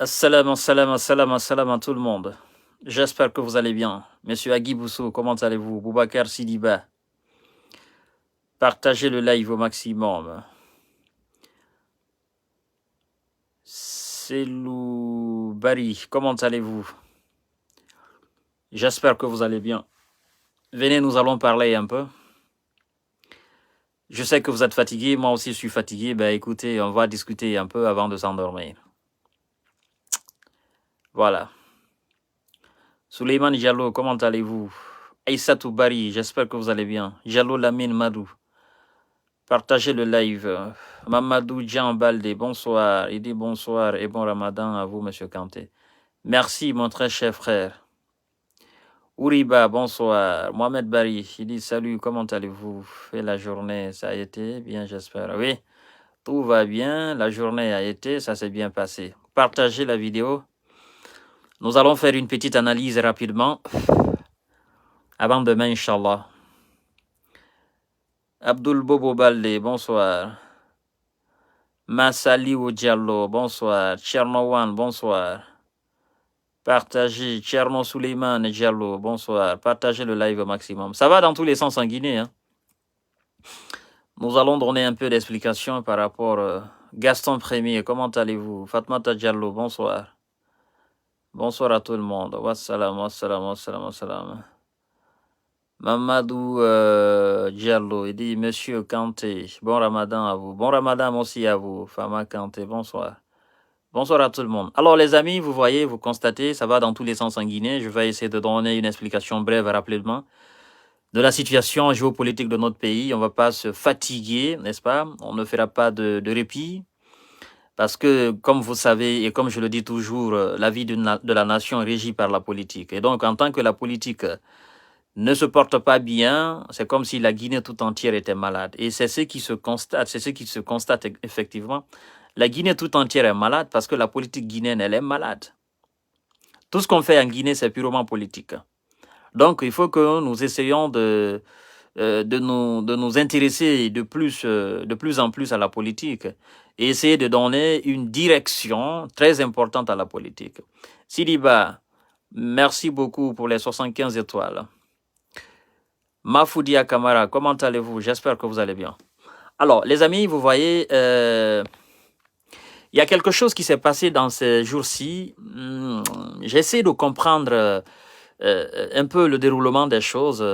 Assalam à tout le monde. J'espère que vous allez bien. Monsieur Agui Bousso, comment allez-vous? Boubacar Sidiba, partagez le live au maximum. Selou Bari, comment allez-vous? J'espère que vous allez bien. Venez, nous allons parler un peu. Je sais que vous êtes fatigué, moi aussi je suis fatigué. Ben écoutez, on va discuter un peu avant de s'endormir. Voilà. Suleiman Diallo, comment allez-vous? Aïssatou Bari, j'espère que vous allez bien. Diallo Lamine Madou, partagez le live. Mamadou Jean Balde, bonsoir. Il dit bonsoir et bon ramadan à vous, monsieur Kanté. Merci, mon très cher frère. Ouriba, bonsoir. Mohamed Bari, il dit salut, comment allez-vous? Et la journée, ça a été bien, j'espère. Oui, tout va bien. La journée a été, ça s'est bien passé. Partagez la vidéo. Nous allons faire une petite analyse rapidement. Avant demain, Inch'Allah. Abdul Bobo Balde, bonsoir. Massali Diallo, bonsoir. Tchernowan, bonsoir. Partagez. Tcherno Suleiman Diallo, bonsoir. Partagez le live au maximum. Ça va dans tous les sens en Guinée. Hein? Nous allons donner un peu d'explication par rapport. Gaston Premier, comment allez-vous? Fatmata Diallo, bonsoir. Bonsoir à tout le monde. Wassalam, wassalam, wassalam, wassalam. Mamadou Diallo, il dit Monsieur Kanté, bon ramadan à vous. Bon ramadan aussi à vous. Fama Kanté, bonsoir. Bonsoir à tout le monde. Alors les amis, vous voyez, vous constatez, ça va dans tous les sens en Guinée. Je vais essayer de donner une explication brève rapidement de la situation géopolitique de notre pays. On ne va pas se fatiguer, n'est-ce pas? On ne fera pas de répit. Parce que, comme vous savez, et comme je le dis toujours, la vie de la nation est régie par la politique. Et donc, en tant que la politique ne se porte pas bien, c'est comme si la Guinée tout entière était malade. Et c'est ce qui se constate, effectivement. La Guinée tout entière est malade parce que la politique guinéenne, elle est malade. Tout ce qu'on fait en Guinée, c'est purement politique. Donc, il faut que nous essayions de nous intéresser de plus en plus à la politique et essayer de donner une direction très importante à la politique. Sidiba, merci beaucoup pour les 75 étoiles. Mafoudia Kamara, comment allez-vous? J'espère que vous allez bien. Alors, les amis, vous voyez, il y a quelque chose qui s'est passé dans ces jours-ci. J'essaie de comprendre un peu le déroulement des choses.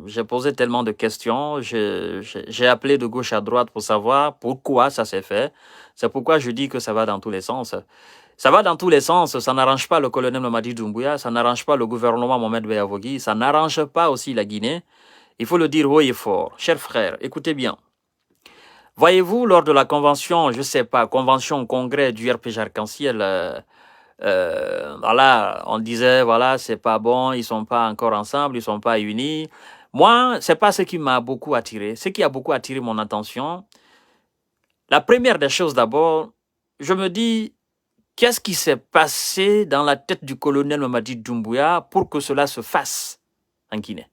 J'ai posé tellement de questions. J'ai appelé de gauche à droite pour savoir pourquoi ça s'est fait. C'est pourquoi je dis que ça va dans tous les sens. Ça va dans tous les sens. Ça n'arrange pas le colonel Mamadi Doumbouya. Ça n'arrange pas le gouvernement Mohamed Beyavogui. Ça n'arrange pas aussi la Guinée. Il faut le dire haut et fort. Chers frères, écoutez bien. Voyez-vous, lors de la convention, je ne sais pas, congrès du RPG Arc-en-Ciel, voilà, on disait, voilà, c'est pas bon, ils sont pas encore ensemble, ils sont pas unis. Moi, c'est pas ce qui m'a beaucoup attiré. Ce qui a beaucoup attiré mon attention, la première des choses d'abord, je me dis, qu'est-ce qui s'est passé dans la tête du colonel Mamadi Doumbouya pour que cela se fasse en Guinée?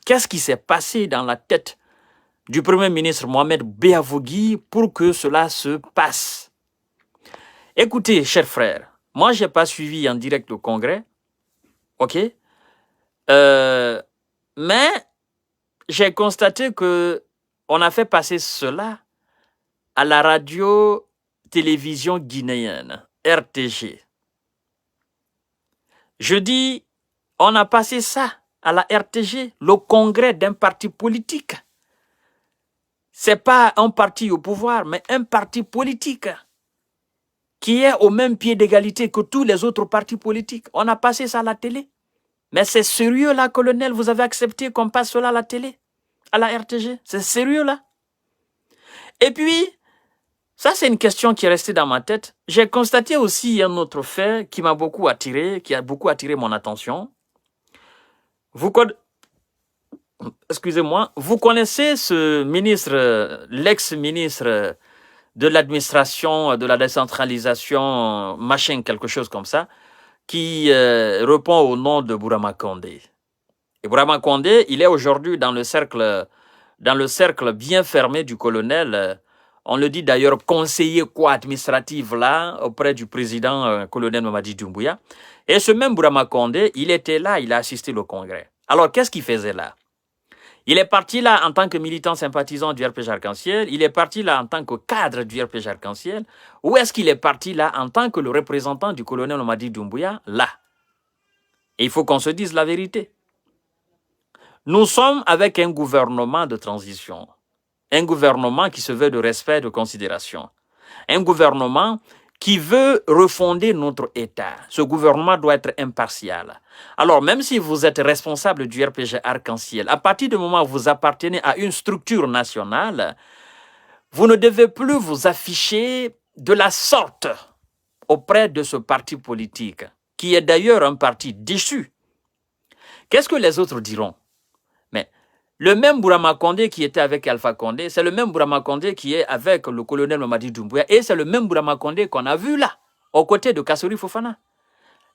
Qu'est-ce qui s'est passé dans la tête du Premier ministre Mohamed Beyavogui pour que cela se passe? Écoutez, chers frères, moi, je n'ai pas suivi en direct le congrès, ok? Mais j'ai constaté que on a fait passer cela à la radio-télévision guinéenne, RTG. Je dis, on a passé ça à la RTG, le congrès d'un parti politique. Ce n'est pas un parti au pouvoir, mais un parti politique qui est au même pied d'égalité que tous les autres partis politiques. On a passé ça à la télé. Mais c'est sérieux là, colonel, vous avez accepté qu'on passe cela à la télé, à la RTG? C'est sérieux là? Et puis, ça c'est une question qui est restée dans ma tête. J'ai constaté aussi un autre fait qui m'a beaucoup attiré, qui a beaucoup attiré mon attention. Excusez-moi, vous connaissez ce ministre, l'ex-ministre de l'administration, de la décentralisation, machin, quelque chose comme ça, qui répond au nom de Bourama Condé. Et Bourama Condé, il est aujourd'hui dans le cercle bien fermé du colonel On le dit d'ailleurs conseiller administratif là, auprès du président colonel Mamadi Doumbouya. Et ce même Bourama Condé, il était là, il a assisté au congrès. Alors, qu'est-ce qu'il faisait là? Il est parti là en tant que militant sympathisant du RPG Arc-en-Ciel. Il est parti là en tant que cadre du RPG Arc-en-Ciel. Ou est-ce qu'il est parti là en tant que le représentant du colonel Mamadi Doumbouya? Là. Et il faut qu'on se dise la vérité. Nous sommes avec un gouvernement de transition. Un gouvernement qui se veut de respect, de considération. Un gouvernement qui veut refonder notre État. Ce gouvernement doit être impartial. Alors, même si vous êtes responsable du RPG Arc-en-Ciel, à partir du moment où vous appartenez à une structure nationale, vous ne devez plus vous afficher de la sorte auprès de ce parti politique, qui est d'ailleurs un parti déchu. Qu'est-ce que les autres diront? Mais le même Bourama Condé qui était avec Alpha Condé, c'est le même Bourama Condé qui est avec le colonel Mamadi Doumbouya, et c'est le même Bourama Condé qu'on a vu là, aux côtés de Kassori Fofana.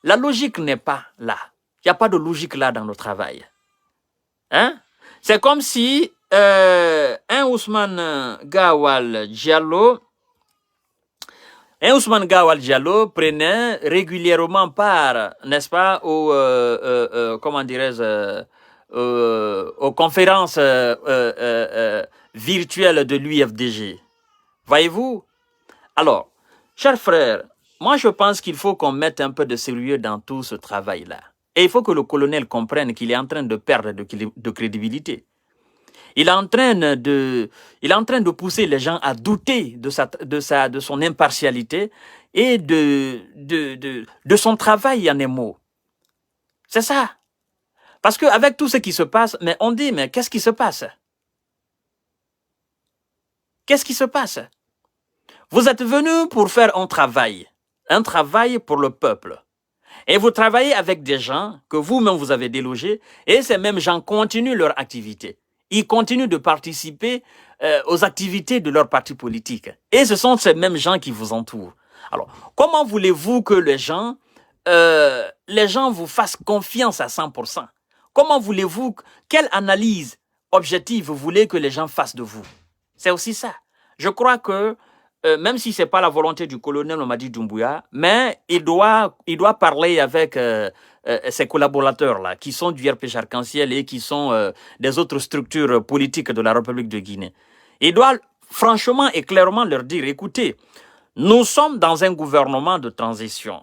La logique n'est pas là. Il n'y a pas de logique là dans le travail. Hein? C'est comme si un Ousmane Gawal Diallo prenait régulièrement part, n'est-ce pas, comment dirais-je, aux conférences virtuelles de l'UFDG. Voyez-vous? Alors, chers frères, moi je pense qu'il faut qu'on mette un peu de sérieux dans tout ce travail-là. Et il faut que le colonel comprenne qu'il est en train de perdre de crédibilité. Il est en train de pousser les gens à douter de son impartialité et de son travail en émo. C'est ça. Parce qu'avec tout ce qui se passe, mais on dit, mais qu'est-ce qui se passe? Qu'est-ce qui se passe? Vous êtes venus pour faire un travail pour le peuple. Et vous travaillez avec des gens que vous-même vous avez délogés, et ces mêmes gens continuent leur activité. Ils continuent de participer aux activités de leur parti politique. Et ce sont ces mêmes gens qui vous entourent. Alors, comment voulez-vous que les gens vous fassent confiance à 100%? Comment voulez-vous, quelle analyse objective vous voulez que les gens fassent de vous? C'est aussi ça. Je crois que, même si ce n'est pas la volonté du colonel Mamadi Doumbouya, mais il doit parler avec ses collaborateurs-là, qui sont du RPG Arc-en-Ciel et qui sont des autres structures politiques de la République de Guinée. Il doit franchement et clairement leur dire, écoutez, nous sommes dans un gouvernement de transition.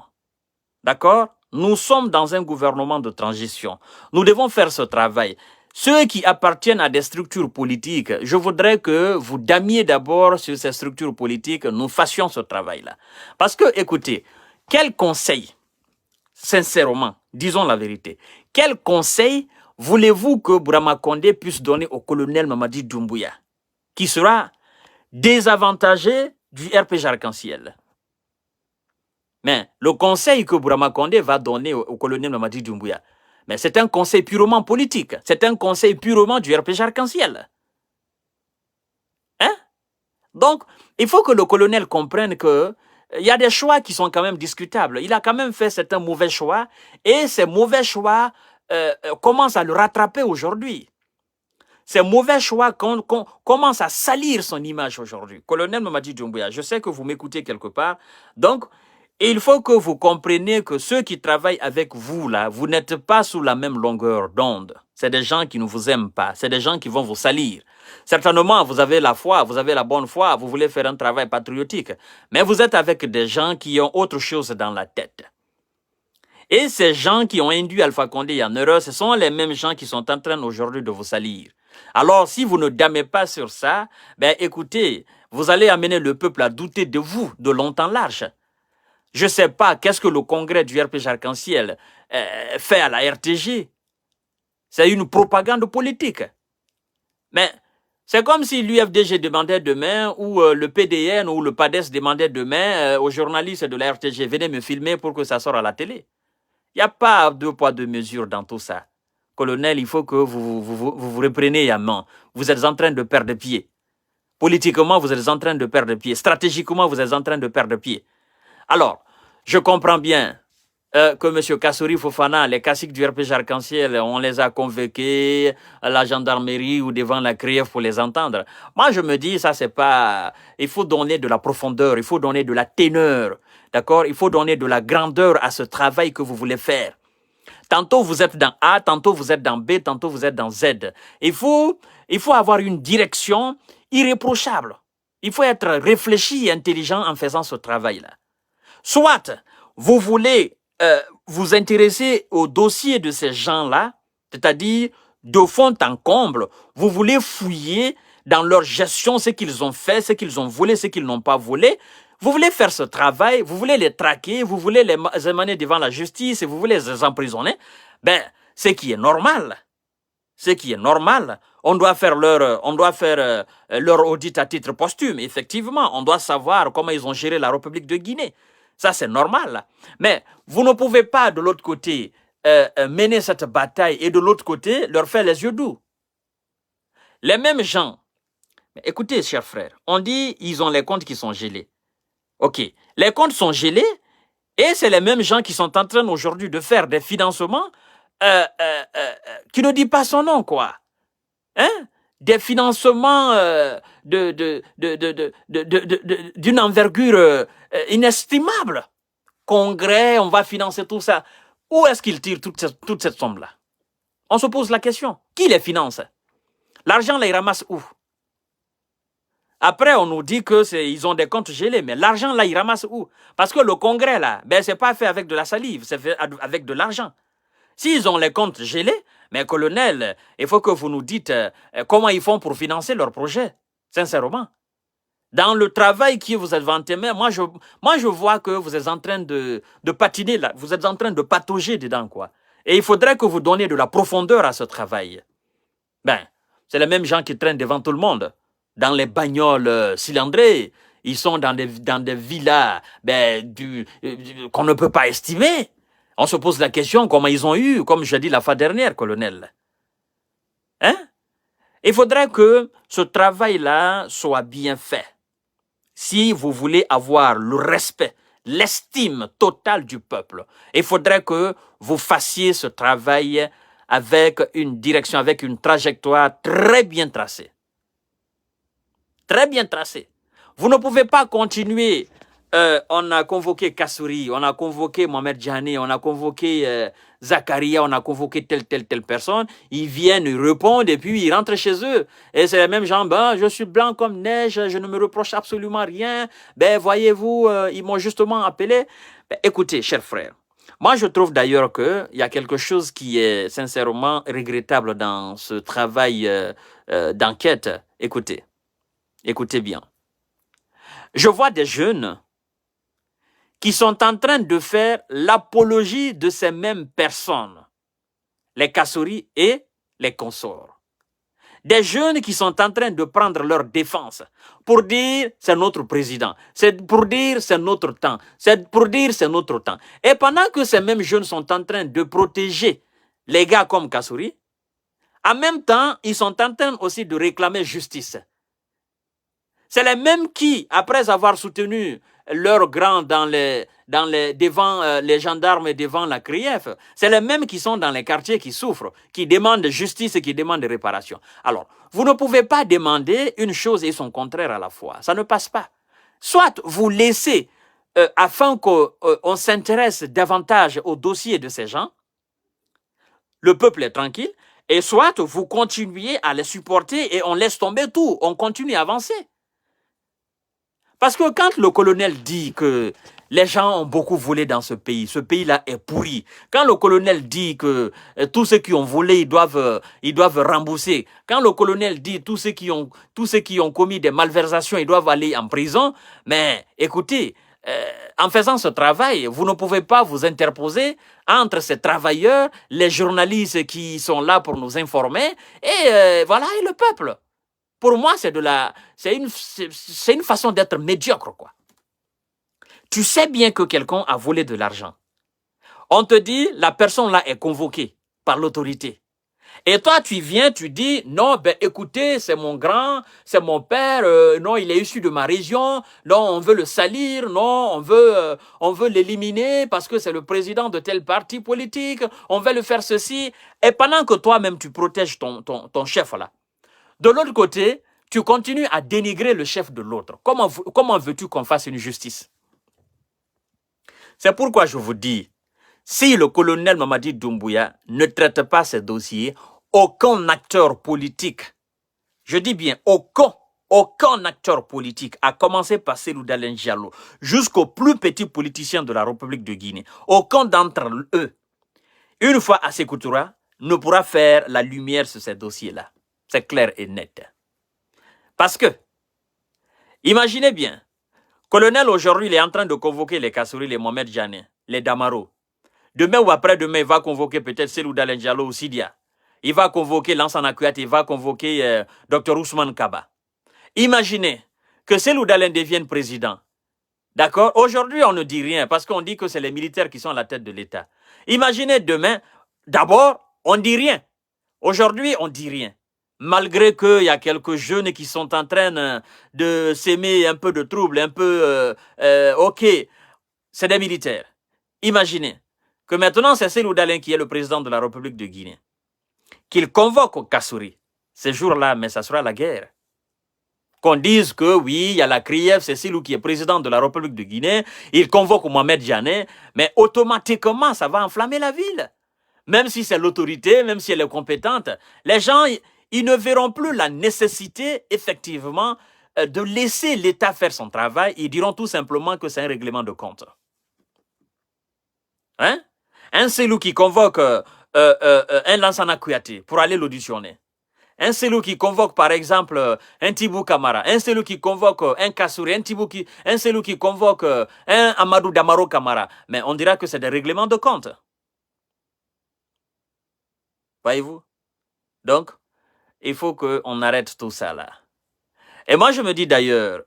D'accord? Nous sommes dans un gouvernement de transition. Nous devons faire ce travail. Ceux qui appartiennent à des structures politiques, je voudrais que vous damiez d'abord sur ces structures politiques, nous fassions ce travail-là. Parce que, écoutez, quel conseil, sincèrement, disons la vérité, quel conseil voulez-vous que Bourama Condé puisse donner au colonel Mamadi Doumbouya, qui sera désavantagé du RPG Arc-en-Ciel? Mais le conseil que Bourama Condé va donner au colonel Mamadi Doumbouya, mais c'est un conseil purement politique. C'est un conseil purement du RPG Arc-en-Ciel. Hein? Donc, il faut que le colonel comprenne que il y a des choix qui sont quand même discutables. Il a quand même fait certains mauvais choix et ces mauvais choix commencent à le rattraper aujourd'hui. Ces mauvais choix commencent à salir son image aujourd'hui. Colonel Mamadi Doumbouya, je sais que vous m'écoutez quelque part. Donc, il faut que vous compreniez que ceux qui travaillent avec vous, là, vous n'êtes pas sous la même longueur d'onde. C'est des gens qui ne vous aiment pas. C'est des gens qui vont vous salir. Certainement, vous avez la foi, vous avez la bonne foi, vous voulez faire un travail patriotique. Mais vous êtes avec des gens qui ont autre chose dans la tête. Et ces gens qui ont induit Alpha Condé en erreur, ce sont les mêmes gens qui sont en train aujourd'hui de vous salir. Alors, si vous ne damez pas sur ça, ben écoutez, vous allez amener le peuple à douter de vous de longtemps large. Je ne sais pas qu'est-ce que le congrès du RPG Arc-en-Ciel fait à la RTG. C'est une propagande politique. Mais c'est comme si l'UFDG demandait demain, ou le PDN ou le PADES demandait demain aux journalistes de la RTG, venez me filmer pour que ça sorte à la télé. Il n'y a pas deux poids, deux mesures dans tout ça. Colonel, il faut que vous repreniez à main. Vous êtes en train de perdre pied. Politiquement, vous êtes en train de perdre pied. Stratégiquement, vous êtes en train de perdre pied. Alors, je comprends bien que M. Kassouri Fofana, les caciques du RPG Arc-en-Ciel, on les a convoqués à la gendarmerie ou devant la CRIEF pour les entendre. Moi, je me dis, ça, c'est pas... Il faut donner de la profondeur, il faut donner de la teneur, d'accord? Il faut donner de la grandeur à ce travail que vous voulez faire. Tantôt, vous êtes dans A, tantôt, vous êtes dans B, tantôt, vous êtes dans Z. Il faut avoir une direction irréprochable. Il faut être réfléchi et intelligent en faisant ce travail-là. Soit, vous voulez vous intéresser au dossier de ces gens-là, c'est-à-dire de fond en comble, vous voulez fouiller dans leur gestion ce qu'ils ont fait, ce qu'ils ont volé, ce qu'ils n'ont pas volé. Vous voulez faire ce travail, vous voulez les traquer, vous voulez les amener devant la justice et vous voulez les emprisonner. Ben, ce qui est normal. Ce qui est normal. On doit faire leur audit à titre posthume, effectivement. On doit savoir comment ils ont géré la République de Guinée. Ça, c'est normal. Mais vous ne pouvez pas, de l'autre côté, mener cette bataille et de l'autre côté, leur faire les yeux doux. Les mêmes gens, écoutez, chers frères, on dit ils ont les comptes qui sont gelés. OK, les comptes sont gelés et c'est les mêmes gens qui sont en train aujourd'hui de faire des financements qui ne dit pas son nom, quoi. Hein? Des financements d'une envergure inestimable. Congrès, on va financer tout ça. Où est-ce qu'ils tirent toute cette somme-là? On se pose la question. Qui les finance? L'argent, là, ils ramassent où? Après, on nous dit qu'ils ont des comptes gelés, mais l'argent, là, ils ramassent où? Parce que le Congrès, là, ben, c'est pas fait avec de la salive, c'est fait avec de l'argent. S'ils ont les comptes gelés, mais colonel, il faut que vous nous dites comment ils font pour financer leur projet, sincèrement. Dans le travail que vous êtes entamé, moi je vois que vous êtes en train de patiner là, vous êtes en train de patauger dedans, quoi. Et il faudrait que vous donniez de la profondeur à ce travail. Ben, c'est les mêmes gens qui traînent devant tout le monde, dans les bagnoles cylindrées, ils sont dans des villas ben, qu'on ne peut pas estimer. On se pose la question comment ils ont eu, comme je l'ai dit la fois dernière, colonel. Hein? Il faudrait que ce travail-là soit bien fait. Si vous voulez avoir le respect, l'estime totale du peuple, il faudrait que vous fassiez ce travail avec une direction, avec une trajectoire très bien tracée. Très bien tracée. Vous ne pouvez pas continuer. On a convoqué Kassouri, on a convoqué Mohamed Djani, on a convoqué Zakaria, on a convoqué telle personne. Ils viennent, ils répondent et puis ils rentrent chez eux. Et c'est les mêmes gens, ben, je suis blanc comme neige, je ne me reproche absolument rien. Ben, voyez-vous, ils m'ont justement appelé. Ben, écoutez, chers frères, moi je trouve d'ailleurs qu'il y a quelque chose qui est sincèrement regrettable dans ce travail d'enquête. Écoutez, écoutez bien. Je vois des jeunes qui sont en train de faire l'apologie de ces mêmes personnes, les Kassouri et les consorts. Des jeunes qui sont en train de prendre leur défense pour dire c'est notre président, c'est pour dire c'est notre temps, c'est pour dire c'est notre temps. Et pendant que ces mêmes jeunes sont en train de protéger les gars comme Kassouri, en même temps, ils sont en train aussi de réclamer justice. C'est les mêmes qui, après avoir soutenu leurs grands devant les gendarmes et devant la CRIEF, c'est les mêmes qui sont dans les quartiers qui souffrent, qui demandent justice et qui demandent réparation. Alors, vous ne pouvez pas demander une chose et son contraire à la fois. Ça ne passe pas. Soit vous laissez, afin qu'on s'intéresse davantage au dossier de ces gens, le peuple est tranquille, et soit vous continuez à les supporter et on laisse tomber tout, on continue à avancer. Parce que quand le colonel dit que les gens ont beaucoup volé dans ce pays-là est pourri. Quand le colonel dit que tous ceux qui ont volé, ils doivent rembourser. Quand le colonel dit tous ceux qui ont commis des malversations, ils doivent aller en prison. Mais écoutez, en faisant ce travail, vous ne pouvez pas vous interposer entre ces travailleurs, les journalistes qui sont là pour nous informer, et voilà, et le peuple. Pour moi, c'est une façon d'être médiocre, quoi. Tu sais bien que quelqu'un a volé de l'argent. On te dit, la personne là est convoquée par l'autorité. Et toi, tu viens, tu dis, non, ben écoutez, c'est mon grand, c'est mon père, non, il est issu de ma région, non, on veut le salir, non, on veut l'éliminer parce que c'est le président de tel parti politique, on veut le faire ceci. Et pendant que toi-même, tu protèges ton chef là, de l'autre côté, tu continues à dénigrer le chef de l'autre. Comment veux-tu qu'on fasse une justice? C'est pourquoi je vous dis, si le colonel Mamadi Doumbouya ne traite pas ces dossiers, aucun acteur politique, je dis bien aucun acteur politique, à commencer par Cellou Dalein Diallo, jusqu'aux plus petits politiciens de la République de Guinée, aucun d'entre eux, une fois à Sékou Touré, ne pourra faire la lumière sur ces dossiers-là. C'est clair et net. Parce que, imaginez bien, colonel aujourd'hui, il est en train de convoquer les Kassouri, les Mohamed Jané, les Damaro. Demain ou après-demain, il va convoquer peut-être Cellou Dalein Diallo ou Sidia. Il va convoquer Lansana Kouyaté, il va convoquer Dr Ousmane Kaba. Imaginez que Cellou Dalein devienne président. D'accord? Aujourd'hui, on ne dit rien parce qu'on dit que c'est les militaires qui sont à la tête de l'État. Imaginez demain, d'abord, on ne dit rien. Aujourd'hui, on ne dit rien. Malgré qu'il y a quelques jeunes qui sont en train de s'aimer un peu de trouble, un peu, ok, c'est des militaires. Imaginez que maintenant, c'est Cellou Dalein qui est le président de la République de Guinée, qu'il convoque Kassouri. Ces jours-là, mais ça sera la guerre. Qu'on dise que oui, il y a la CRIEF, c'est Cellou qui est président de la République de Guinée, il convoque Mohamed Jané, mais automatiquement, ça va enflammer la ville. Même si c'est l'autorité, même si elle est compétente, les gens, ils ne verront plus la nécessité, effectivement, de laisser l'État faire son travail. Ils diront tout simplement que c'est un règlement de compte. Hein? Un Cellou qui convoque un Lansana Kouyaté pour aller l'auditionner. Un Cellou qui convoque, par exemple, un Tibou Kamara. Un Cellou qui convoque un Kassouri. Un Cellou qui convoque un Amadou Damaro Kamara. Mais on dira que c'est des règlements de compte. Voyez-vous? Donc, il faut qu'on arrête tout ça là. Et moi, je me dis d'ailleurs,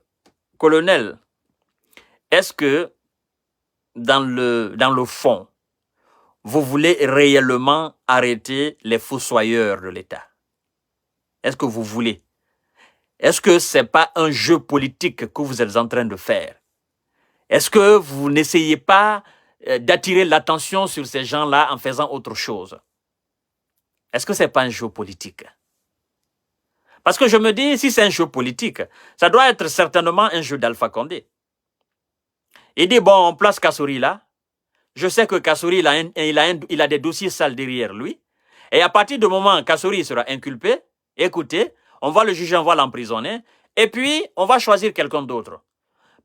colonel, est-ce que dans le fond, vous voulez réellement arrêter les fossoyeurs de l'État? Est-ce que vous voulez? Est-ce que ce n'est pas un jeu politique que vous êtes en train de faire? Est-ce que vous n'essayez pas d'attirer l'attention sur ces gens-là en faisant autre chose? Est-ce que ce n'est pas un jeu politique? Parce que je me dis, si c'est un jeu politique, ça doit être certainement un jeu d'Alpha Condé. Il dit, bon, on place Kassouri là. Je sais que Kassouri, il a des dossiers sales derrière lui. Et à partir du moment où Kassouri sera inculpé, écoutez, on va le juger, on va l'emprisonner. Et puis, on va choisir quelqu'un d'autre.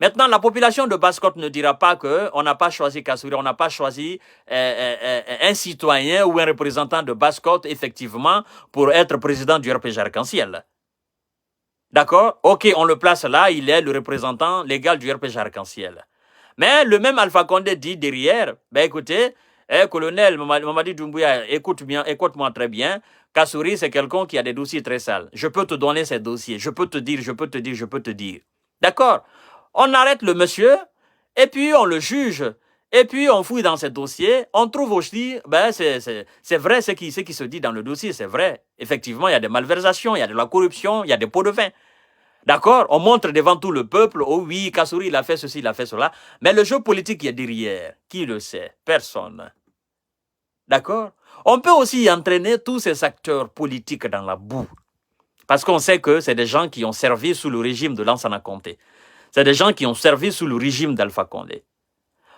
Maintenant, la population de Basse-Côte ne dira pas qu'on n'a pas choisi Kassouri, on n'a pas choisi un citoyen ou un représentant de Basse-Côte, effectivement, pour être président du RPG Arc-en-Ciel. D'accord? Ok, on le place là, il est le représentant légal du RPG Arc-en-Ciel. Mais le même Alpha Condé dit derrière, ben écoutez, colonel Mamadi Doumbouya, écoute-moi très bien, Kassouri, c'est quelqu'un qui a des dossiers très sales. Je peux te donner ces dossiers, je peux te dire. D'accord? On arrête le monsieur, et puis on le juge, et puis on fouille dans ses dossiers, on trouve aussi, ben c'est vrai ce qui se dit dans le dossier, c'est vrai. Effectivement, il y a des malversations, il y a de la corruption, il y a des pots de vin. D'accord? On montre devant tout le peuple, oh oui, Kassouri, il a fait ceci, il a fait cela. Mais le jeu politique qui est derrière, qui le sait? Personne. D'accord? On peut aussi entraîner tous ces acteurs politiques dans la boue. Parce qu'on sait que c'est des gens qui ont servi sous le régime de Lansana Conté. C'est des gens qui ont servi sous le régime d'Alpha Condé.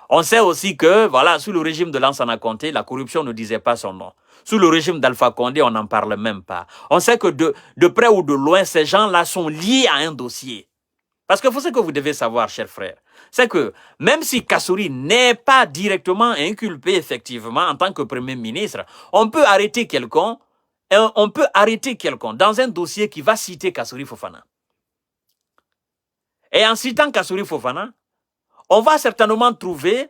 On sait aussi que, voilà, sous le régime de Lansana Conté, la corruption ne disait pas son nom. Sous le régime d'Alpha Condé, on n'en parle même pas. On sait que de près ou de loin, ces gens-là sont liés à un dossier. Parce que ce que vous devez savoir, chers frères, c'est que même si Kassouri n'est pas directement inculpé, effectivement, en tant que Premier ministre, on peut arrêter quelqu'un dans un dossier qui va citer Kassouri Fofana. Et en citant Kassouri Fofana, on va certainement trouver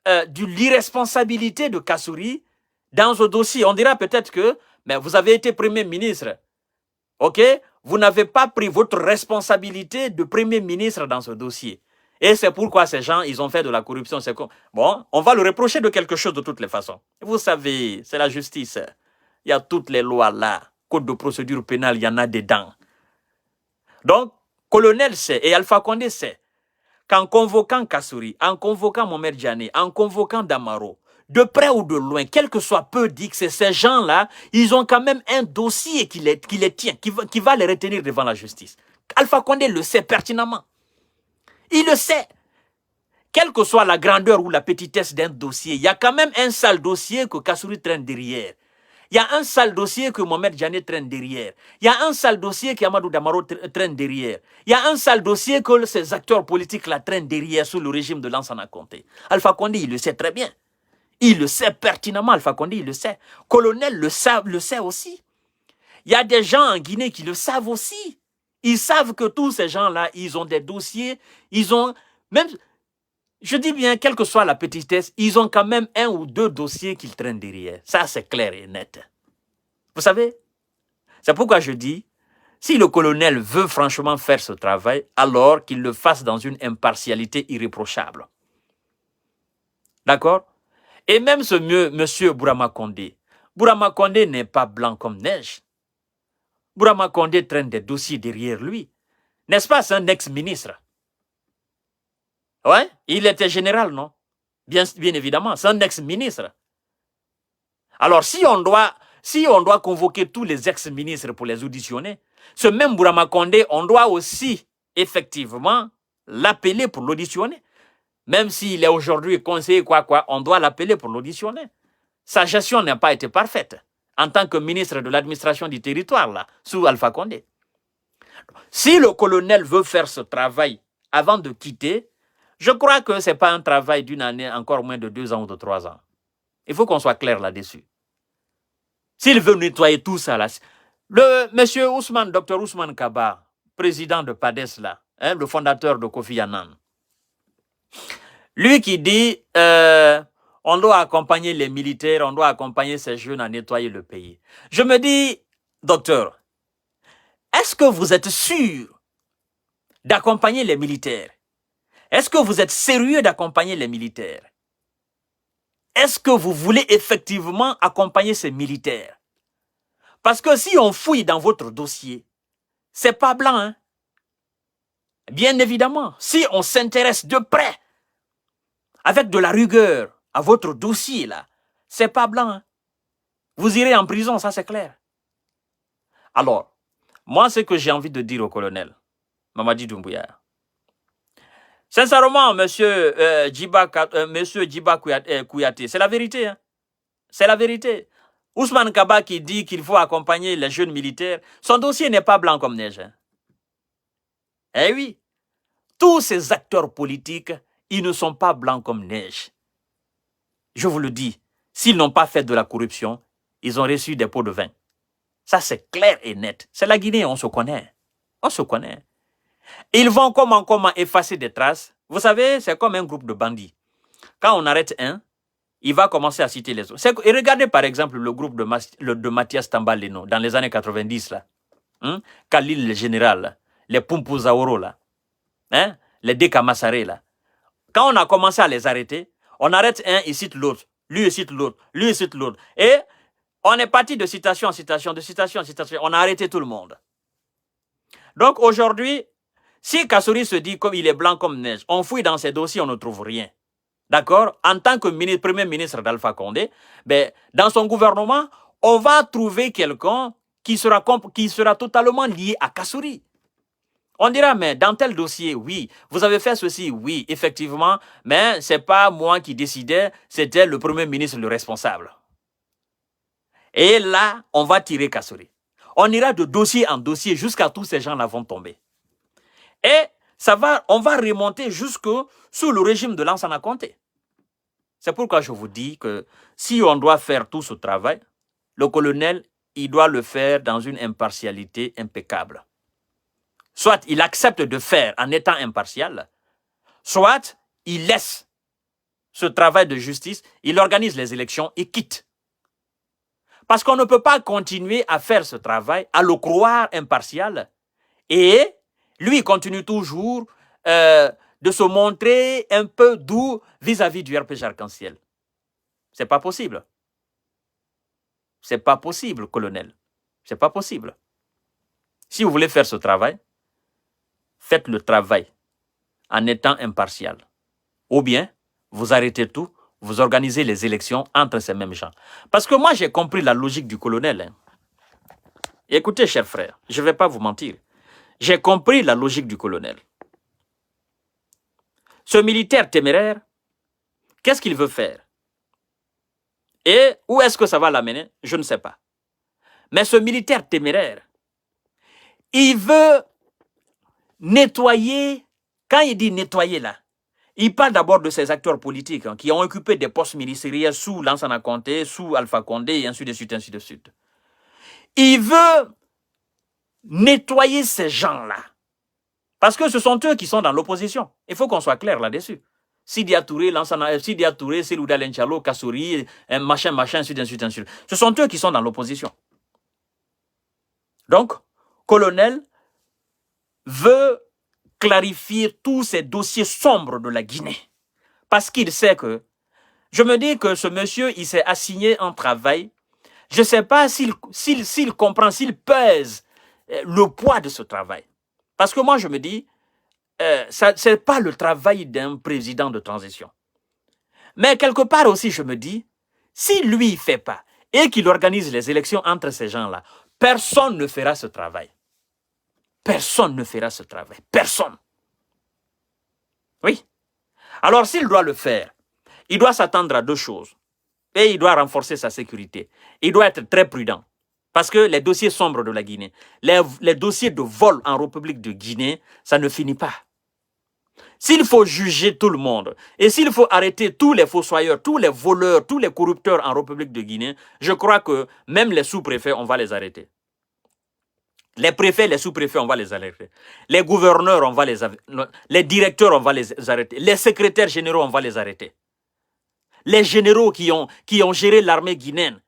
de l'irresponsabilité de Kassouri dans ce dossier. On dira peut-être que mais vous avez été Premier ministre. Ok? Vous n'avez pas pris votre responsabilité de Premier ministre dans ce dossier. Et c'est pourquoi ces gens, ils ont fait de la corruption. Bon, on va le reprocher de quelque chose de toutes les façons. Vous savez, c'est la justice. Il y a toutes les lois là. Code de procédure pénale, il y en a dedans. Donc, colonel sait et Alpha Condé sait qu'en convoquant Kassouri, en convoquant Mohamed Djane, en convoquant Damaro, de près ou de loin, quel que soit peu dit que ces gens-là, ils ont quand même un dossier qui les tient, qui va les retenir devant la justice. Alpha Condé le sait pertinemment. Il le sait. Quelle que soit la grandeur ou la petitesse d'un dossier, il y a quand même un sale dossier que Kassouri traîne derrière. Il y a un sale dossier que Mohamed Djane traîne derrière. Il y a un sale dossier que Amadou Damaro traîne derrière. Il y a un sale dossier que ces acteurs politiques la traînent derrière sous le régime de Lansana Conté. Alpha Condé, il le sait très bien. Il le sait pertinemment, Alpha Condé, il le sait. Colonel le sait aussi. Il y a des gens en Guinée qui le savent aussi. Ils savent que tous ces gens-là, ils ont des dossiers, ils ont, même, je dis bien, quelle que soit la petitesse, ils ont quand même un ou deux dossiers qu'ils traînent derrière. Ça, c'est clair et net. Vous savez, c'est pourquoi je dis, si le colonel veut franchement faire ce travail, alors qu'il le fasse dans une impartialité irréprochable. D'accord? Et même ce monsieur Bourama Condé n'est pas blanc comme neige. Bourama Condé traîne des dossiers derrière lui. N'est-ce pas, c'est un ex-ministre? Ouais, il était général, non? Bien évidemment, c'est un ex-ministre. Alors, si on doit convoquer tous les ex-ministres pour les auditionner, ce même Bourama Condé, on doit aussi, effectivement, l'appeler pour l'auditionner. Même s'il est aujourd'hui conseiller on doit l'appeler pour l'auditionner. Sa gestion n'a pas été parfaite en tant que ministre de l'administration du territoire, là, sous Alpha Condé. Si le colonel veut faire ce travail avant de quitter, je crois que ce n'est pas un travail d'une année, encore moins de 2 ans ou de 3 ans. Il faut qu'on soit clair là-dessus. S'il veut nettoyer tout ça, là, le monsieur Ousmane, Dr Ousmane Kaba, président de PADES, là, hein, le fondateur de Kofi Annan, lui qui dit on doit accompagner les militaires, on doit accompagner ces jeunes à nettoyer le pays. Je me dis, docteur, est-ce que vous êtes sûr d'accompagner les militaires? Est-ce que vous êtes sérieux d'accompagner les militaires? Est-ce que vous voulez effectivement accompagner ces militaires? Parce que si on fouille dans votre dossier, c'est pas blanc, hein? Bien évidemment, si on s'intéresse de près, avec de la rigueur, à votre dossier, là, c'est pas blanc, hein? Vous irez en prison, ça c'est clair. Alors, moi, ce que j'ai envie de dire au colonel Mamadi Doumbouya, sincèrement, monsieur Djiba Kouyaté, c'est la vérité, hein? C'est la vérité. Ousmane Kaba qui dit qu'il faut accompagner les jeunes militaires, son dossier n'est pas blanc comme neige. Hein? Eh oui, tous ces acteurs politiques, ils ne sont pas blancs comme neige. Je vous le dis, s'ils n'ont pas fait de la corruption, ils ont reçu des pots de vin. Ça, c'est clair et net. C'est la Guinée, on se connaît. On se connaît. Ils vont comment effacer des traces. Vous savez, c'est comme un groupe de bandits. Quand on arrête un, il va commencer à citer les autres. Et regardez par exemple le groupe de Mathias Tambaleno dans les années 90, là. Khalil le général, là. Les Pumpuzaoro, là. Hein? Les Dekamassare, là. Quand on a commencé à les arrêter, on arrête un, il cite l'autre. Lui, il cite l'autre. Lui, il cite l'autre. Et on est parti de citation en citation, de citation en citation. On a arrêté tout le monde. Donc aujourd'hui, si Kassouri se dit comme il est blanc comme neige, on fouille dans ses dossiers, on ne trouve rien. D'accord? En tant que premier ministre d'Alpha Condé, ben, dans son gouvernement, on va trouver quelqu'un qui sera totalement lié à Kassouri. On dira, mais dans tel dossier, oui, vous avez fait ceci, oui, effectivement, mais ce n'est pas moi qui décidais, c'était le premier ministre le responsable. Et là, on va tirer Kassouri. On ira de dossier en dossier jusqu'à tous ces gens-là vont tomber. Et on va remonter jusque sous le régime de Lansana Conté. C'est pourquoi je vous dis que si on doit faire tout ce travail, le colonel, il doit le faire dans une impartialité impeccable. Soit il accepte de faire en étant impartial, soit il laisse ce travail de justice, il organise les élections et quitte. Parce qu'on ne peut pas continuer à faire ce travail, à le croire impartial, et lui continue toujours de se montrer un peu doux vis-à-vis du RPG Arc-en-Ciel. C'est pas possible. c'est pas possible, colonel. C'est pas possible. Si vous voulez faire ce travail, faites le travail en étant impartial. Ou bien, vous arrêtez tout, vous organisez les élections entre ces mêmes gens. Parce que moi, j'ai compris la logique du colonel. Hein. Écoutez, chers frères, je ne vais pas vous mentir. J'ai compris la logique du colonel. Ce militaire téméraire, qu'est-ce qu'il veut faire? Et où est-ce que ça va l'amener? Je ne sais pas. Mais ce militaire téméraire, il veut nettoyer. Quand il dit nettoyer là, il parle d'abord de ces acteurs politiques hein, qui ont occupé des postes ministériels sous Lansana Conté, sous Alpha Condé, et ainsi de suite, ainsi de suite. Il veut nettoyer ces gens-là. Parce que ce sont eux qui sont dans l'opposition. Il faut qu'on soit clair là-dessus. Sidia Touré, Sidia Touré, Selouda Lenchalo, Kassouri, machin, ainsi de suite, ainsi de suite. Ce sont eux qui sont dans l'opposition. Donc, colonel veut clarifier tous ces dossiers sombres de la Guinée. Parce qu'il sait que, je me dis que ce monsieur, il s'est assigné un travail. Je ne sais pas s'il comprend, s'il pèse le poids de ce travail. Parce que moi, je me dis, ce n'est pas le travail d'un président de transition. Mais quelque part aussi, je me dis, si lui, il ne fait pas et qu'il organise les élections entre ces gens-là, personne ne fera ce travail. Personne ne fera ce travail. Personne. Oui. Alors, s'il doit le faire, il doit s'attendre à deux choses. Et il doit renforcer sa sécurité. Il doit être très prudent. Parce que les dossiers sombres de la Guinée, les dossiers de vol en République de Guinée, ça ne finit pas. S'il faut juger tout le monde, et s'il faut arrêter tous les fossoyeurs, tous les voleurs, tous les corrupteurs en République de Guinée, je crois que même les sous-préfets, on va les arrêter. Les préfets, les sous-préfets, on va les arrêter. Les gouverneurs, on va les arrêter. Les directeurs, on va les arrêter. Les secrétaires généraux, on va les arrêter. Les généraux qui ont géré l'armée guinéenne,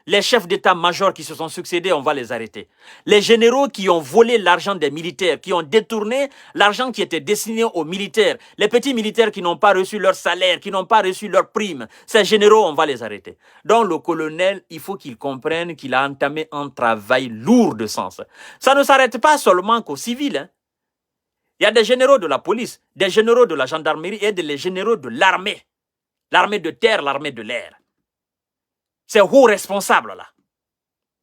les chefs d'état-major qui se sont succédés, on va les arrêter. Les généraux qui ont volé l'argent des militaires, qui ont détourné l'argent qui était destiné aux militaires, les petits militaires qui n'ont pas reçu leur salaire, qui n'ont pas reçu leur prime, ces généraux, on va les arrêter. Donc le colonel, il faut qu'il comprenne qu'il a entamé un travail lourd de sens. Ça ne s'arrête pas seulement qu'aux civils. Hein. Il y a des généraux de la police, des généraux de la gendarmerie et des généraux de l'armée. L'armée de terre, l'armée de l'air. Ces hauts responsables-là,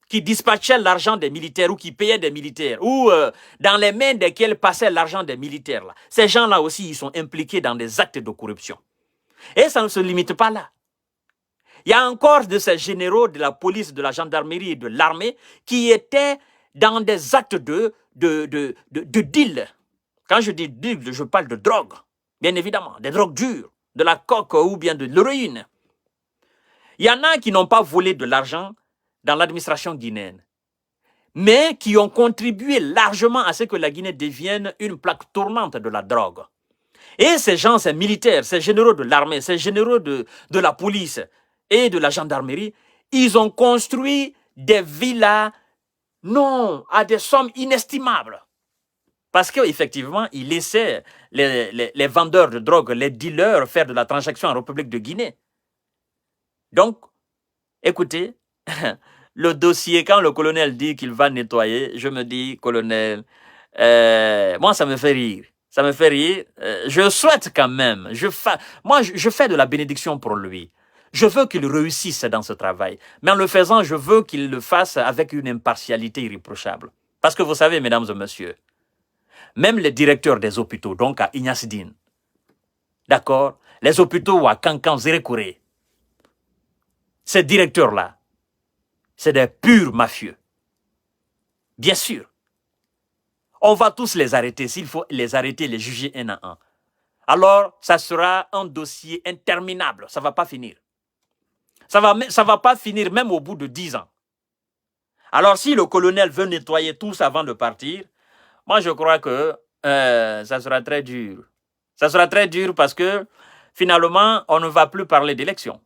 qui dispatchaient l'argent des militaires ou qui payaient des militaires, ou dans les mains desquels passait l'argent des militaires. Là. Ces gens-là aussi, ils sont impliqués dans des actes de corruption. Et ça ne se limite pas là. Il y a encore de ces généraux de la police, de la gendarmerie et de l'armée qui étaient dans des actes de deal. Quand je dis deal, je parle de drogue, bien évidemment, des drogues dures, de la coke ou bien de l'héroïne. Il y en a qui n'ont pas volé de l'argent dans l'administration guinéenne, mais qui ont contribué largement à ce que la Guinée devienne une plaque tournante de la drogue. Et ces gens, ces militaires, ces généraux de l'armée, ces généraux de la police et de la gendarmerie, ils ont construit des villas, non, à des sommes inestimables. Parce qu'effectivement, ils laissaient les vendeurs de drogue, les dealers faire de la transaction en République de Guinée. Donc, écoutez, le dossier, quand le colonel dit qu'il va nettoyer, je me dis, colonel, moi ça me fait rire. Ça me fait rire. Je souhaite quand même, je fais de la bénédiction pour lui. Je veux qu'il réussisse dans ce travail. Mais en le faisant, je veux qu'il le fasse avec une impartialité irréprochable. Parce que vous savez, mesdames et messieurs, même les directeurs des hôpitaux, donc à Ignasidine, d'accord, les hôpitaux à Kankan, Zérékouré, ces directeurs-là, c'est des purs mafieux. Bien sûr. On va tous les arrêter, s'il faut les arrêter, les juger un à un. Alors, ça sera un dossier interminable, ça ne va pas finir. Ça va pas finir même au bout de 10 ans. Alors, si le colonel veut nettoyer tous avant de partir, moi je crois que ça sera très dur. Ça sera très dur parce que, finalement, on ne va plus parler d'élection.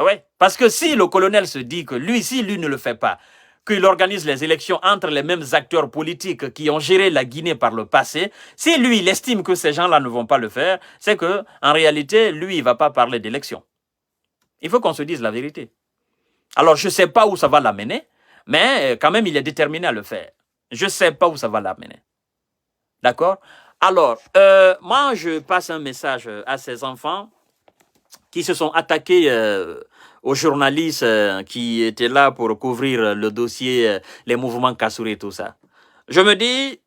Oui, parce que si le colonel se dit que lui, si lui ne le fait pas, qu'il organise les élections entre les mêmes acteurs politiques qui ont géré la Guinée par le passé, si lui, il estime que ces gens-là ne vont pas le faire, c'est que en réalité, lui, il ne va pas parler d'élection. Il faut qu'on se dise la vérité. Alors, je ne sais pas où ça va l'amener, mais quand même, il est déterminé à le faire. Je ne sais pas où ça va l'amener. D'accord? Alors, moi, je passe un message à ces enfants qui se sont attaqués aux journalistes qui étaient là pour couvrir le dossier, les mouvements Kassouri et tout ça. Je me dis,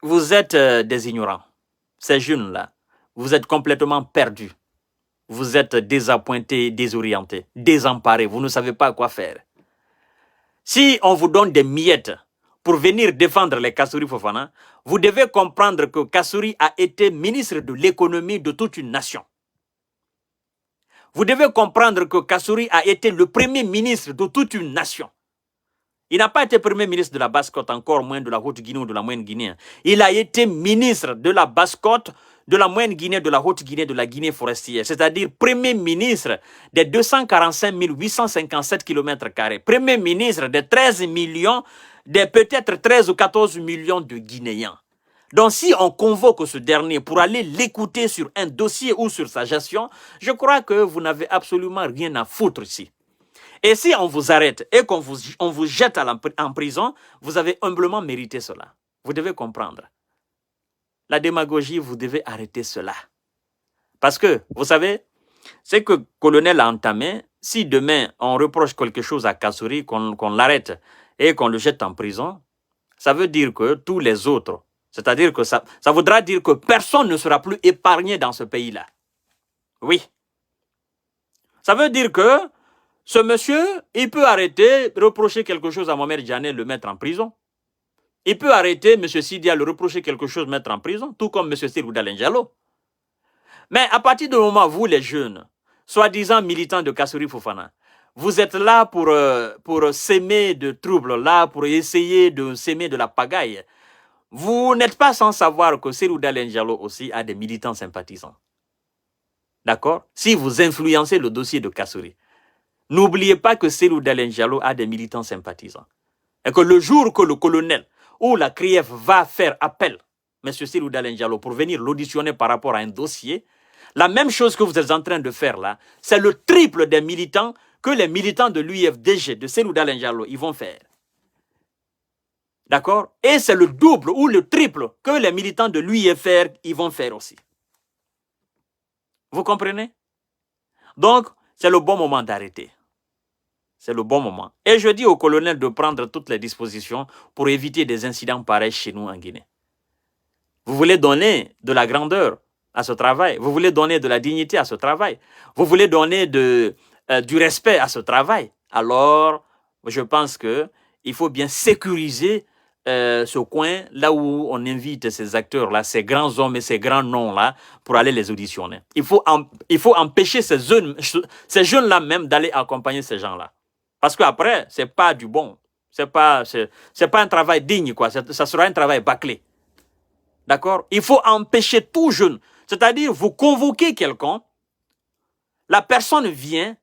vous êtes des ignorants. Ces jeunes-là, vous êtes complètement perdus. Vous êtes désappointés, désorientés, désemparés. Vous ne savez pas quoi faire. Si on vous donne des miettes pour venir défendre les Kassouri Fofana, vous devez comprendre que Kassouri a été ministre de l'économie de toute une nation. Vous devez comprendre que Kassouri a été le premier ministre de toute une nation. Il n'a pas été premier ministre de la Basse-Côte, encore moins de la Haute-Guinée ou de la Moyenne-Guinée. Il a été ministre de la Basse-Côte, de la Moyenne-Guinée, de la Haute-Guinée, de la Guinée forestière. C'est-à-dire premier ministre des 245 857 km². Premier ministre des 13 millions, des peut-être 13 ou 14 millions de Guinéens. Donc si on convoque ce dernier pour aller l'écouter sur un dossier ou sur sa gestion, je crois que vous n'avez absolument rien à foutre ici. Et si on vous arrête et qu'on vous jette en prison, vous avez humblement mérité cela. Vous devez comprendre. La démagogie, vous devez arrêter cela. Parce que, vous savez, ce que le colonel a entamé, si demain on reproche quelque chose à Kassouri, qu'on l'arrête et qu'on le jette en prison, ça veut dire que tous les autres, c'est-à-dire que ça voudra dire que personne ne sera plus épargné dans ce pays-là. Oui. Ça veut dire que ce monsieur, il peut arrêter, reprocher quelque chose à Mohamed Djane, le mettre en prison. Il peut arrêter M. Sidia, le reprocher quelque chose, mettre en prison, tout comme M. Sirouda Lenjalo. Mais à partir du moment où vous, les jeunes, soi-disant militants de Kassouri Fofana, vous êtes là pour s'aimer de troubles, là pour essayer de s'aimer de la pagaille, vous n'êtes pas sans savoir que Sirouda Lenjalo aussi a des militants sympathisants. D'accord? Si vous influencez le dossier de Kassouri, n'oubliez pas que Sirouda Lenjalo a des militants sympathisants. Et que le jour que le colonel ou la CRIEF va faire appel, M. Sirouda Lenjalo, pour venir l'auditionner par rapport à un dossier, la même chose que vous êtes en train de faire là, c'est le triple des militants que les militants de l'UFDG, de Sirouda Lenjalo, ils vont faire. D'accord? Et c'est le double ou le triple que les militants de l'UFR, ils vont faire aussi. Vous comprenez? Donc, c'est le bon moment d'arrêter. C'est le bon moment. Et je dis au colonel de prendre toutes les dispositions pour éviter des incidents pareils chez nous en Guinée. Vous voulez donner de la grandeur à ce travail. Vous voulez donner de la dignité à ce travail. Vous voulez donner du respect à ce travail. Alors, je pense qu'il faut bien sécuriser ce coin, là où on invite ces acteurs-là, ces grands hommes et ces grands noms-là, pour aller les auditionner. Il faut empêcher ces jeunes-là même d'aller accompagner ces gens-là. Parce qu'après, ce n'est pas du bon. Ce n'est pas un travail digne, quoi. Ça sera un travail bâclé. D'accord? Il faut empêcher tout jeune. C'est-à-dire, vous convoquez quelqu'un, la personne vient,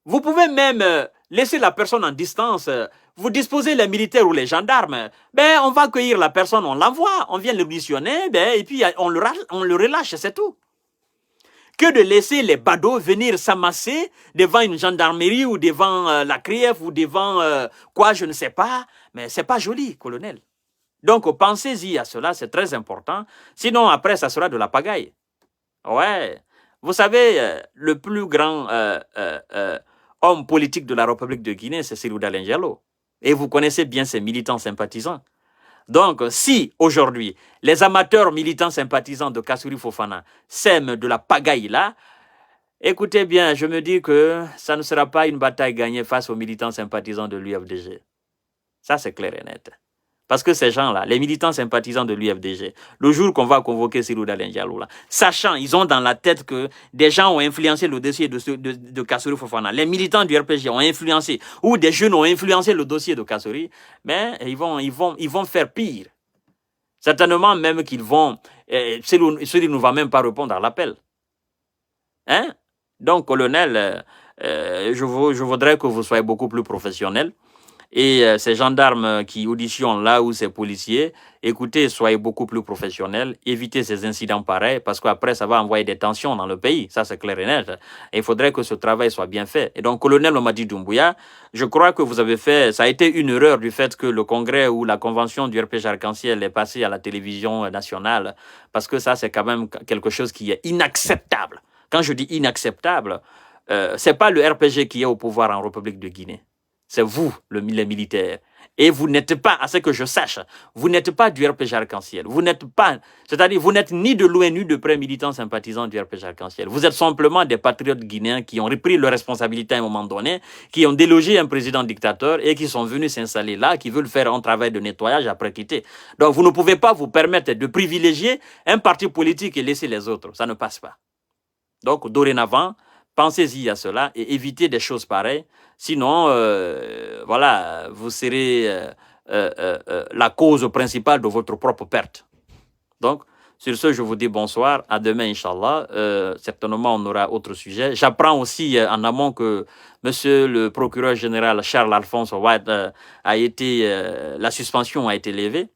vous pouvez même laisser la personne en distance, vous disposez les militaires ou les gendarmes, ben, on va accueillir la personne, on l'envoie, on vient l'auditionner, ben, et puis on le relâche, c'est tout. Que de laisser les badauds venir s'amasser devant une gendarmerie ou devant la CRIEF ou devant quoi, je ne sais pas, mais c'est pas joli, colonel. Donc, pensez-y à cela, c'est très important. Sinon, après, ça sera de la pagaille. Ouais. Vous savez, le plus grand homme politique de la République de Guinée, c'est Sirouda Lenjalo. Et vous connaissez bien ses militants sympathisants. Donc, si aujourd'hui, les amateurs militants sympathisants de Kassouri Fofana sèment de la pagaille là, écoutez bien, je me dis que ça ne sera pas une bataille gagnée face aux militants sympathisants de l'UFDG. Ça, c'est clair et net. Parce que ces gens-là, les militants sympathisants de l'UFDG, le jour qu'on va convoquer Sirouda Lenjalo, sachant, ils ont dans la tête que des gens ont influencé le dossier de Kassouri Fofana, les militants du RPG ont influencé, ou des jeunes ont influencé le dossier de Kassouri, mais ils vont faire pire. Certainement même qu'ils vont, celui ne va même pas répondre à l'appel. Hein? Donc, colonel, je voudrais que vous soyez beaucoup plus professionnel. Et ces gendarmes qui auditionnent là où ces policiers, écoutez, soyez beaucoup plus professionnels, évitez ces incidents pareils, parce qu'après, ça va envoyer des tensions dans le pays. Ça, c'est clair et net. Et il faudrait que ce travail soit bien fait. Et donc, colonel Mamadi Doumbouya, je crois que vous avez fait, ça a été une erreur du fait que le congrès ou la convention du RPG Arc-en-Ciel est passée à la télévision nationale, parce que ça, c'est quand même quelque chose qui est inacceptable. Quand je dis inacceptable, c'est pas le RPG qui est au pouvoir en République de Guinée. C'est vous, les militaires. Et vous n'êtes pas, à ce que je sache, vous n'êtes pas du RPG Arc-en-Ciel. Vous n'êtes pas, c'est-à-dire, vous n'êtes ni de loin ni de près militants sympathisants du RPG Arc-en-Ciel. Vous êtes simplement des patriotes guinéens qui ont repris leurs responsabilités à un moment donné, qui ont délogé un président dictateur et qui sont venus s'installer là, qui veulent faire un travail de nettoyage après quitter. Donc, vous ne pouvez pas vous permettre de privilégier un parti politique et laisser les autres. Ça ne passe pas. Donc, dorénavant, pensez-y à cela et évitez des choses pareilles. Sinon, voilà, vous serez la cause principale de votre propre perte. Donc, sur ce, je vous dis bonsoir. À demain, Inch'Allah. Certainement, on aura autre sujet. J'apprends aussi en amont que monsieur le procureur général Charles-Alphonse White a été, la suspension a été levée.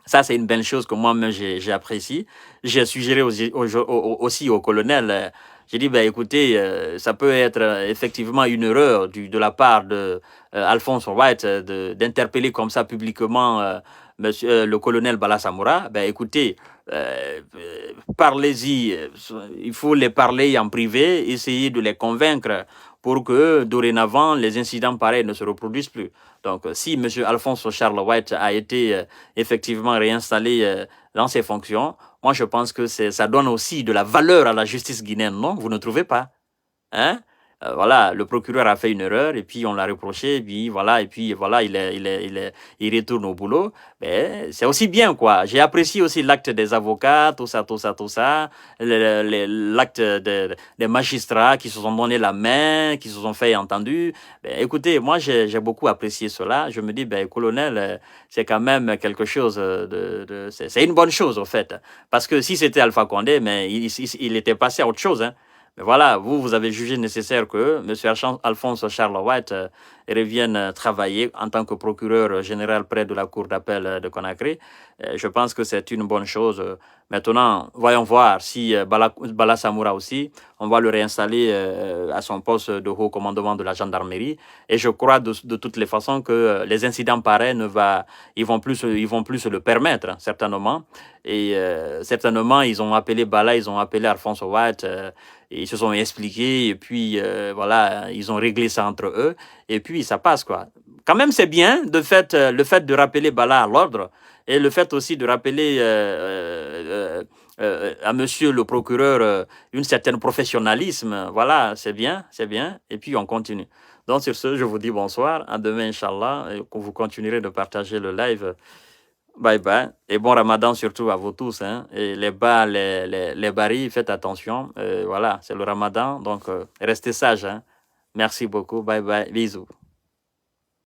Ça, c'est une belle chose que moi-même, j'ai apprécié. J'ai suggéré aussi au colonel, j'ai dit, ben, écoutez, ça peut être effectivement une erreur de la part de Alphonse White d'interpeller comme ça publiquement monsieur, le colonel Bala Samoura. Ben, écoutez, parlez-y, il faut les parler en privé, essayer de les convaincre pour que dorénavant, les incidents pareils ne se reproduisent plus. Donc, si M. Alphonse Charles White a été effectivement réinstallé dans ses fonctions, moi je pense que ça donne aussi de la valeur à la justice guinéenne, non? Vous ne trouvez pas? Hein? Voilà, le procureur a fait une erreur et puis on l'a reproché, et puis voilà, il retourne au boulot. Mais c'est aussi bien, quoi. J'ai apprécié aussi l'acte des avocats, tout ça, l'acte des magistrats qui se sont donné la main, qui se sont fait entendre. Ben, écoutez, moi j'ai beaucoup apprécié cela. Je me dis, ben, colonel, c'est quand même quelque chose c'est une bonne chose, au fait. Parce que si c'était Alpha Condé, mais il était passé à autre chose, hein. Mais voilà, vous avez jugé nécessaire que M. Alphonse Charles White revienne travailler en tant que procureur général près de la Cour d'appel de Conakry. Je pense que c'est une bonne chose. Maintenant, voyons voir si Bala Samoura aussi, on va le réinstaller à son poste de haut commandement de la gendarmerie. Et je crois de toutes les façons que les incidents pareils ils vont plus se le permettre, hein, certainement. Et certainement, ils ont appelé Bala, ils ont appelé Alphonse White, et ils se sont expliqués, et puis voilà, ils ont réglé ça entre eux, et puis ça passe, quoi. Quand même, c'est bien le fait de rappeler Bala à l'ordre, et le fait aussi de rappeler à monsieur le procureur une certaine professionnalisme. Voilà, c'est bien, et puis on continue. Donc sur ce, je vous dis bonsoir, à demain, Inch'Allah, et vous continuerez de partager le live. Bye bye. Et bon Ramadan surtout à vous tous, hein. Et les bas, les baris, faites attention. Voilà, c'est le Ramadan, donc restez sages, hein. Merci beaucoup. Bye bye. Bisous.